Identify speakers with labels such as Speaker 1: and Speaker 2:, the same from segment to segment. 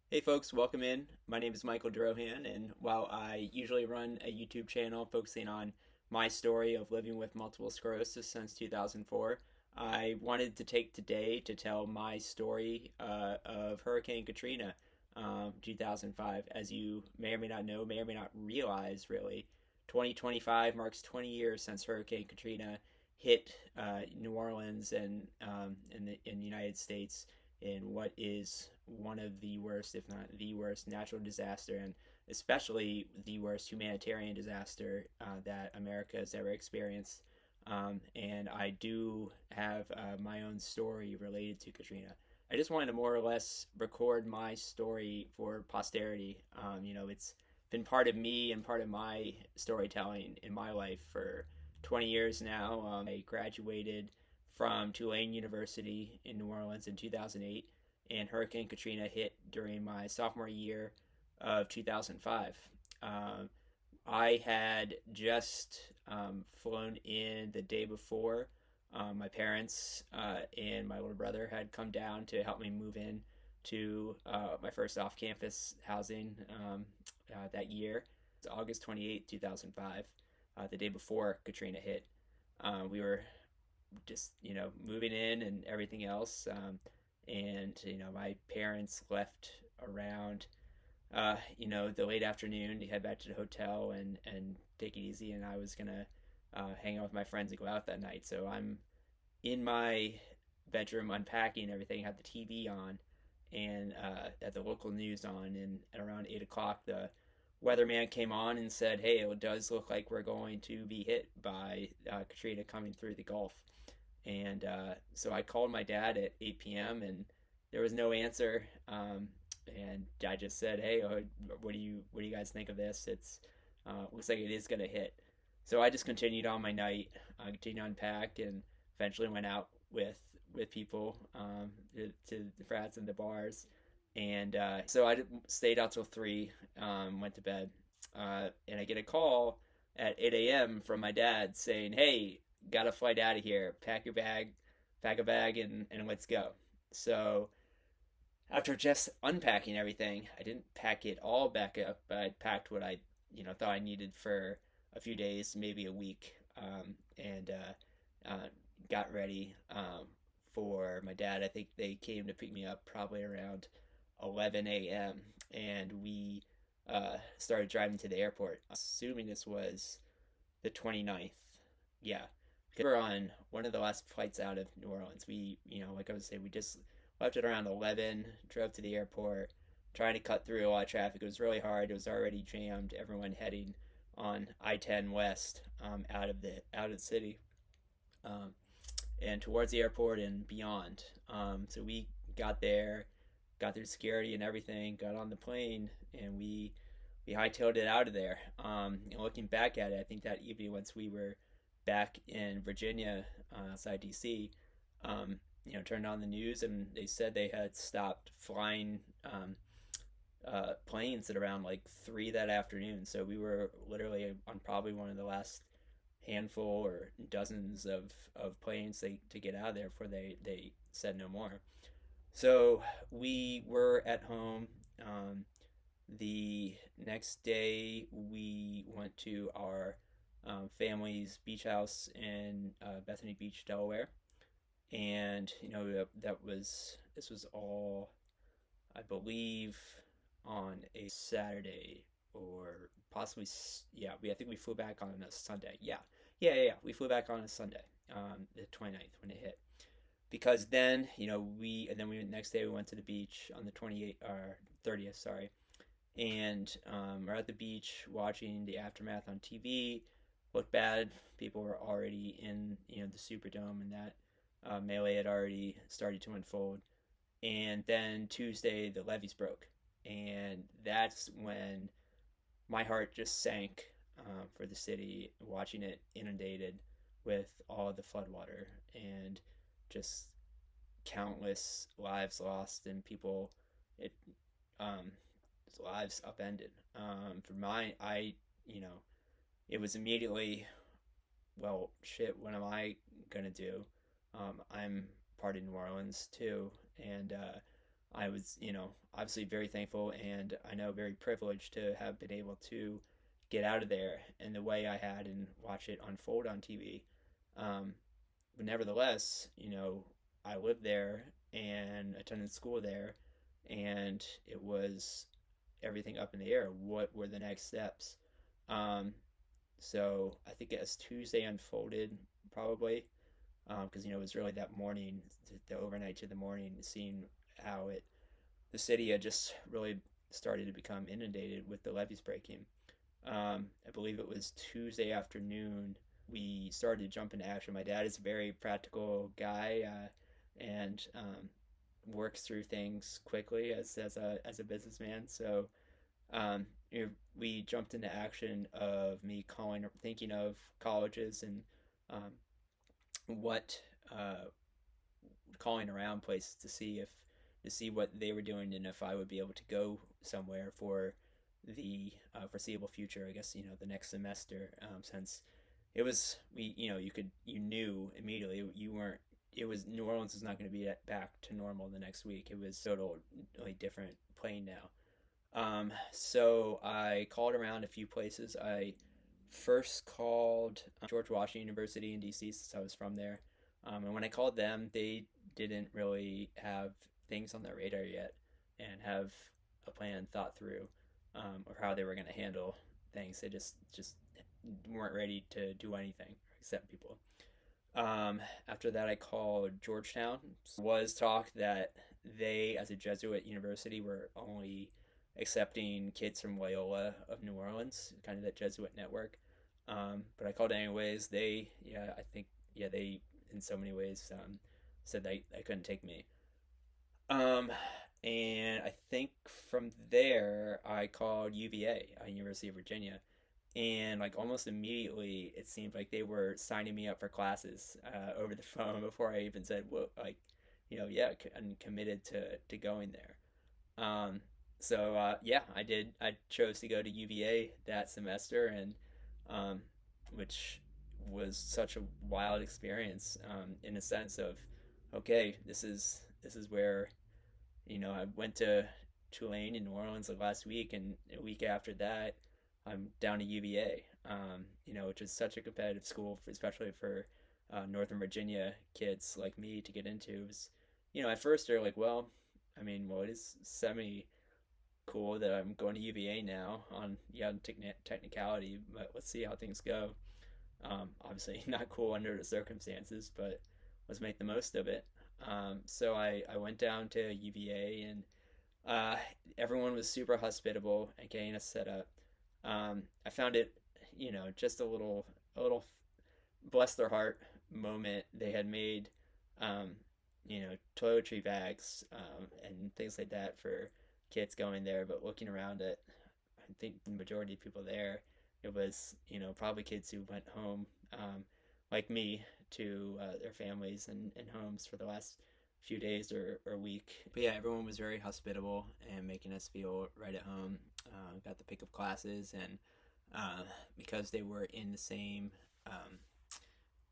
Speaker 1: Hey folks, welcome in. My name is Michael Drohan, and while I usually run a YouTube channel focusing on my story of living with multiple sclerosis since 2004, I wanted to take today to tell my story of Hurricane Katrina, 2005. As you may or may not know, may or may not realize, really, 2025 marks 20 years since Hurricane Katrina hit New Orleans and in the United States in what is one of the worst, if not the worst, natural disaster, and especially the worst humanitarian disaster that America has ever experienced. And I do have my own story related to Katrina. I just wanted to more or less record my story for posterity. It's been part of me and part of my storytelling in my life for 20 years now. I graduated from Tulane University in New Orleans in 2008, and Hurricane Katrina hit during my sophomore year of 2005. Um, I had just flown in the day before. My parents and my little brother had come down to help me move in to my first off campus housing that year. It's August 28th, 2005, the day before Katrina hit. We were just moving in and everything else. And my parents left around the late afternoon to head back to the hotel and take it easy. And I was gonna hang out with my friends and go out that night. So I'm in my bedroom unpacking everything, had the TV on, and had the local news on. And at around 8 o'clock, the weatherman came on and said, "Hey, it does look like we're going to be hit by Katrina coming through the Gulf." And so I called my dad at 8 p.m. and there was no answer. And I just said, "Hey, what do you guys think of this? It's looks like it is gonna hit." So I just continued on my night, continued to unpack, and eventually went out with people to the frats and the bars. And so I stayed out till 3, went to bed, and I get a call at 8 a.m. from my dad saying, "Hey, got a flight out of here. Pack a bag, and let's go." So after just unpacking everything, I didn't pack it all back up, but I packed what I thought I needed for a few days, maybe a week, and got ready for my dad. I think they came to pick me up probably around 11 a.m. and we started driving to the airport. Assuming this was the 29th. Yeah, we were on one of the last flights out of New Orleans. Like I was saying, we just left at around 11, drove to the airport, trying to cut through a lot of traffic. It was really hard. It was already jammed. Everyone heading on I-10 West out of the city, um, and towards the airport and beyond. So we got there, got through security and everything, got on the plane, and we hightailed it out of there. And looking back at it, I think that evening once we were back in Virginia, outside DC, turned on the news and they said they had stopped flying planes at around like 3 that afternoon. So we were literally on probably one of the last handful or dozens of planes to get out of there before they said no more. So we were at home. The next day, we went to our family's beach house in Bethany Beach, Delaware, and this was all, I believe, on a Saturday or possibly yeah. I think we flew back on a Sunday. Yeah. We flew back on a Sunday, the 29th when it hit, because then we next day we went to the beach on the 28th or 30th, sorry, and we're at the beach watching the aftermath on TV. Looked bad. People were already in the Superdome, and that melee had already started to unfold. And then Tuesday the levees broke, and that's when my heart just sank for the city, watching it inundated with all the floodwater and just countless lives lost and people it um lives upended. For mine, you know it was immediately, well, shit, what am I gonna do? I'm part of New Orleans too, and I was, obviously very thankful, and I know very privileged to have been able to get out of there in the way I had and watch it unfold on TV. Um, but nevertheless, I lived there and attended school there, and it was everything up in the air. What were the next steps? Um, so I think as Tuesday unfolded, probably, because it was really that morning, the overnight to the morning, seeing how the city had just really started to become inundated with the levees breaking. I believe it was Tuesday afternoon we started to jump into action. My dad is a very practical guy, and works through things quickly as a businessman. So we jumped into action of me thinking of colleges and um, what calling around places to see what they were doing and if I would be able to go somewhere for the foreseeable future. I guess the next semester, since it was you knew immediately you weren't. It was New Orleans is not going to be back to normal the next week. It was totally different plane now. So I called around a few places. I first called George Washington University in DC since I was from there. And when I called them, they didn't really have things on their radar yet and have a plan thought through, or how they were going to handle things. They just weren't ready to do anything or accept people. After that, I called Georgetown. There was talk that they, as a Jesuit university, were only accepting kids from Loyola of New Orleans, kind of that Jesuit network. But I called anyways. I think, they, in so many ways, said they couldn't take me. Um, and I think from there, I called UVA, University of Virginia, and like almost immediately, it seemed like they were signing me up for classes over the phone before I even said, "Well, like, yeah, I'm committed to going there." Um, so I did. I chose to go to UVA that semester, and um, which was such a wild experience, in a sense of, okay, this is where I went to Tulane in New Orleans like last week, and a week after that, I'm down to UVA. Which is such a competitive school, especially for Northern Virginia kids like me to get into. It was, at first they're like, well, it is semi cool that I'm going to UVA now on technicality, but let's see how things go. Obviously not cool under the circumstances, but let's make the most of it. So I went down to UVA, and uh, everyone was super hospitable and getting us set up. I found it, just a little bless their heart moment. They had made, um, toiletry bags, and things like that for kids going there. But looking around at, I think the majority of people there, it was, probably kids who went home, like me, to their families and homes for the last few days or week. But yeah, everyone was very hospitable and making us feel right at home. Got to pick up classes, and because they were in the same,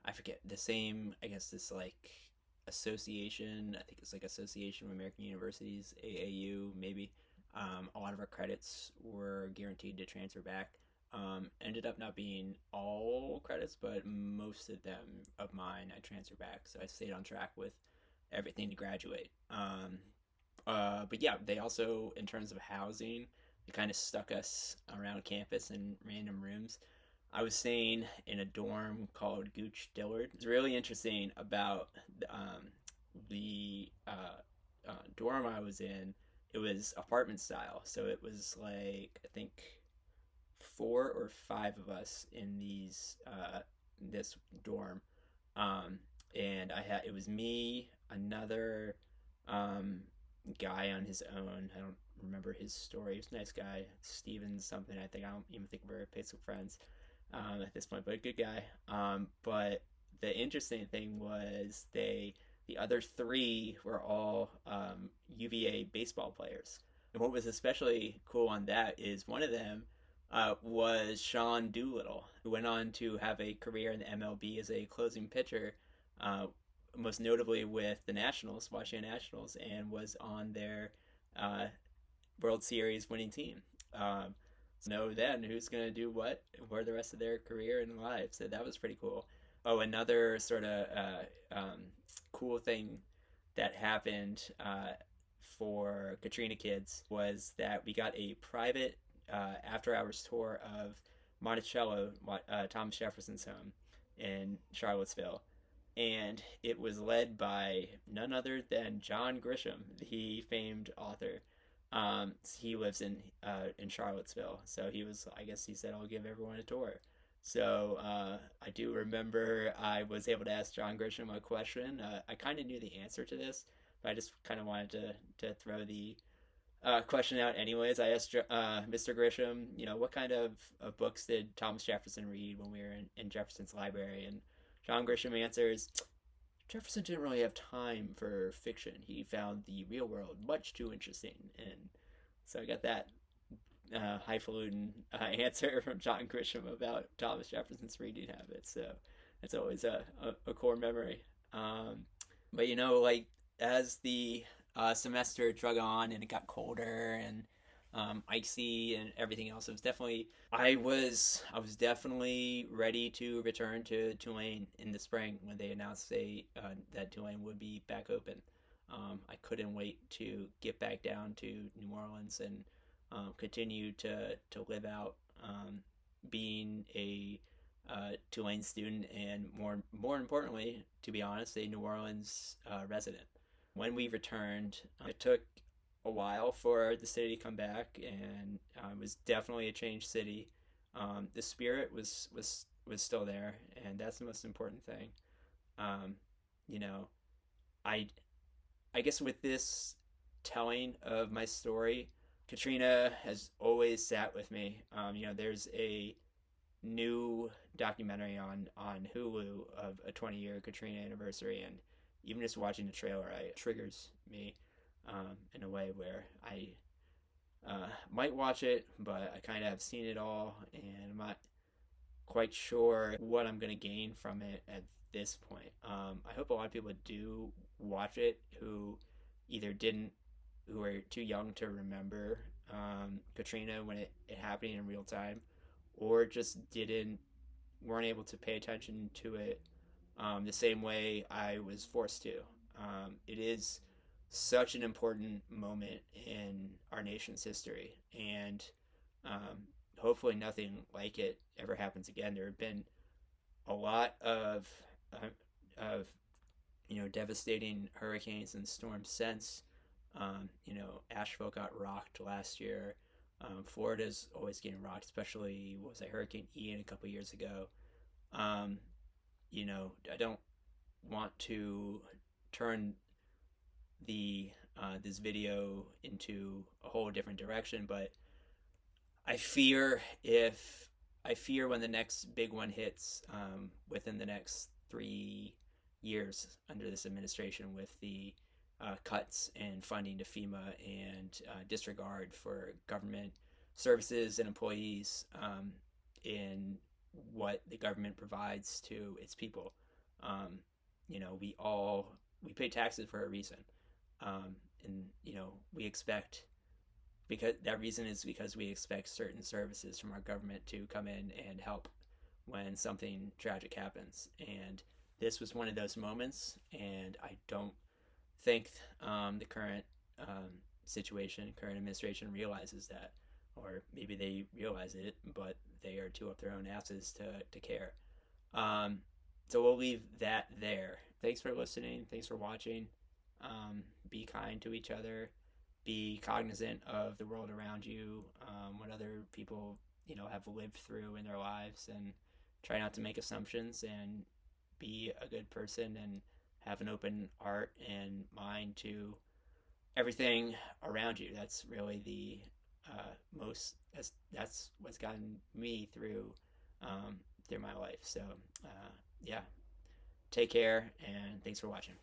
Speaker 1: I forget the same, I guess this like association. I think it's like Association of American Universities, AAU, maybe. A lot of our credits were guaranteed to transfer back. Ended up not being all credits, but most of them of mine I transferred back, so I stayed on track with everything to graduate. But yeah, they also, in terms of housing, they kind of stuck us around campus in random rooms. I was staying in a dorm called Gooch Dillard. It's really interesting about the dorm I was in. It was apartment style, so it was like I think 4 or 5 of us in this dorm, um, and it was me, another um, guy on his own. I don't remember his story. He was a nice guy, Steven something. I don't even think we're Facebook friends at this point, but a good guy. But the interesting thing was the other three were all UVA baseball players. And what was especially cool on that is one of them was Sean Doolittle, who went on to have a career in the MLB as a closing pitcher, uh, most notably with the Nationals, Washington Nationals, and was on their uh, World Series winning team. So know then who's going to do what for the rest of their career and lives. So that was pretty cool. Oh, another sort of cool thing that happened for Katrina kids was that we got a private after hours tour of Monticello, Thomas Jefferson's home in Charlottesville. And it was led by none other than John Grisham, the famed author. He lives in Charlottesville, so he was. I guess he said, "I'll give everyone a tour." So I do remember I was able to ask John Grisham a question. I kind of knew the answer to this, but I just kind of wanted to throw the question out anyways. I asked Mr. Grisham, what kind of books did Thomas Jefferson read when we were in Jefferson's library? And John Grisham answers, Jefferson didn't really have time for fiction. He found the real world much too interesting. And so I got that highfalutin answer from John Grisham about Thomas Jefferson's reading habits. So it's always a core memory. But like as the semester drug on and it got colder and icy and everything else, it was definitely I was definitely ready to return to Tulane in the spring when they announced that Tulane would be back open. I couldn't wait to get back down to New Orleans and continue to live out being a Tulane student and more importantly, to be honest, a New Orleans resident. When we returned, it took a while for the city to come back, and it was definitely a changed city. The spirit was still there, and that's the most important thing. Um, you know, I I guess with this telling of my story, Katrina has always sat with me. There's a new documentary on Hulu of a 20-year Katrina anniversary, and even just watching the trailer, it triggers me in a way where I might watch it, but I kind of have seen it all, and I'm not quite sure what I'm going to gain from it at this point. I hope a lot of people do watch it who are too young to remember Katrina when it happening in real time, or just weren't able to pay attention to it the same way I was forced to. It is such an important moment in our nation's history, and hopefully nothing like it ever happens again. There have been a lot of devastating hurricanes and storms since. Asheville got rocked last year. Florida's always getting rocked, especially what was it, Hurricane Ian a couple years ago. Um, I don't want to turn the this video into a whole different direction, but I fear if I fear when the next big one hits within the next 3 years under this administration with the cuts in funding to FEMA and disregard for government services and employees in what the government provides to its people. Um, we pay taxes for a reason, and we expect because that reason is because we expect certain services from our government to come in and help when something tragic happens. And this was one of those moments, and I don't think the current current administration realizes that, or maybe they realize it, but they are too up their own asses to care. So we'll leave that there. Thanks for listening. Thanks for watching. Be kind to each other. Be cognizant of the world around you, what other people have lived through in their lives, and try not to make assumptions and be a good person and have an open heart and mind to everything around you. That's really the that's what's gotten me through my life. So yeah, take care and thanks for watching.